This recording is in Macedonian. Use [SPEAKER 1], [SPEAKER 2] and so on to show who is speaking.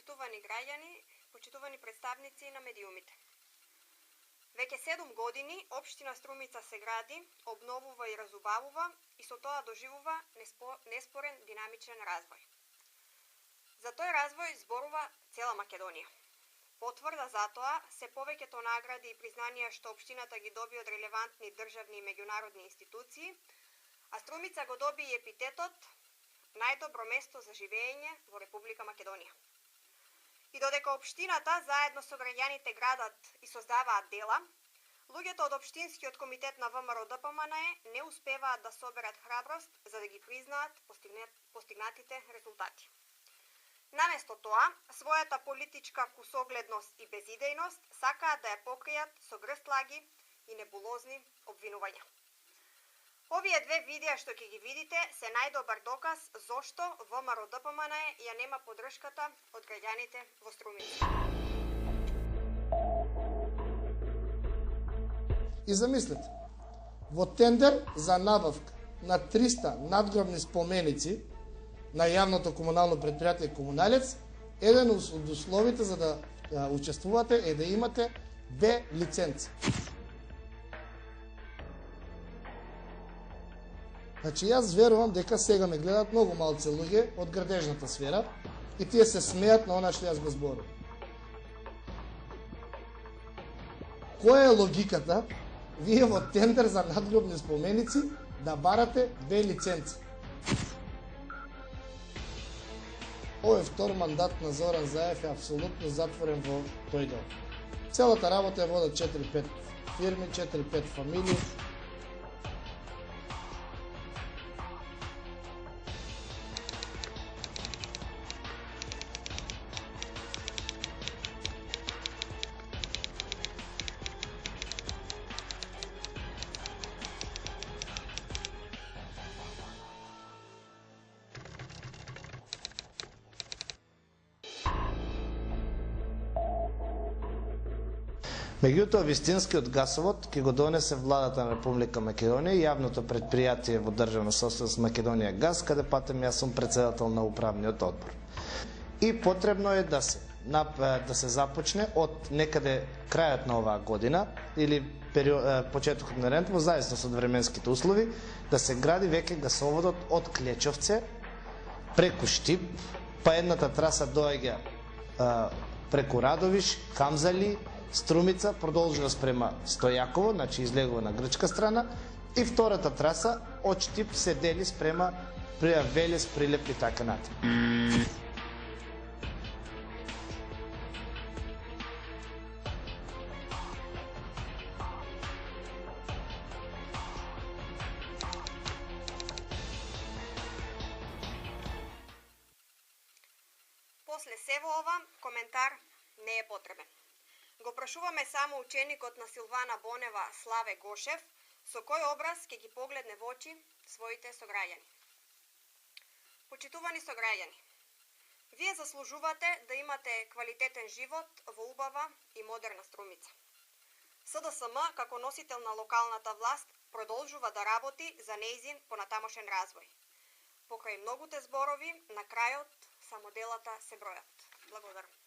[SPEAKER 1] почитувани граѓани, почитувани представници на медиумите. Веќе 7 години општина Струмица се гради, обновува и разубавува и со тоа доживува неспорен динамичен развој. За тој развој зборува цела Македонија. Потврда за тоа се повеќето награди и признанија што општината ги доби од релевантни државни и меѓународни институции, а Струмица го доби и епитетот најдобро место за живење во Република Македонија. И додека општината заедно со граѓаните градат и создаваат дела, луѓето од општинскиот комитет на ВМРО ДПМНЕ не успеваат да соберат храброст за да ги признаат постигнатите резултати. Наместо тоа, својата политичка кусогледност и безидејност сакаат да ја покријат со грстлаги и небулозни обвинувања. Овие две видеа што ќе ги видите се најдобар доказ зошто ВМРО ДПМНЕ ја нема поддршката од граѓаните во Струмица.
[SPEAKER 2] И замислете, во тендер за набавка на 300 надгробни споменици на јавното комунално предпријатие Комуналец, еден од условите за да учествувате е да имате Б лиценца. Значи, јас верувам дека сега ме гледат многу малце луѓе од градежната сфера и тие се смеат на она што јас го зборувам. Која е логиката вие во тендер за надгробни споменици да барате Б лиценца? Овој втор мандат на Зоран Заев е апсолутно затворен во тој дел. Целата работа ја водат 4-5 фирми, 4-5 фамилии.
[SPEAKER 3] Меѓутоа, вистинскиот гасовод ќе го донесе владата на Република Македонија и јавното предпријатие во државна собственост Македонија Газ, каде патем јас сум председател на управниот одбор. И потребно е да се започне од некаде крајот на оваа година или почетокот на рентво, зависност од временските услови, да се гради веќе гасоводот од Клечовце преку Штип, па едната траса доаѓа преку Радовиш, Камзали, Струмица, продолжува спрема Стојаково, значи излегува на грчка страна, и втората траса од Штип се дели спрема Велес, Прилеп и така натаму.
[SPEAKER 1] После сево ова, коментар не е потребен. Го прашуваме само ученикот на Силвана Бонева, Славе Гошев, со кој образ ќе ги погледне во очи своите сограѓани. Почитувани сограѓани, вие заслужувате да имате квалитетен живот во убава и модерна Струмица. СДСМ, како носител на локалната власт, продолжува да работи за нејзин понатамошен развој. Покрај многуте зборови, на крајот само делата се бројат. Благодарам.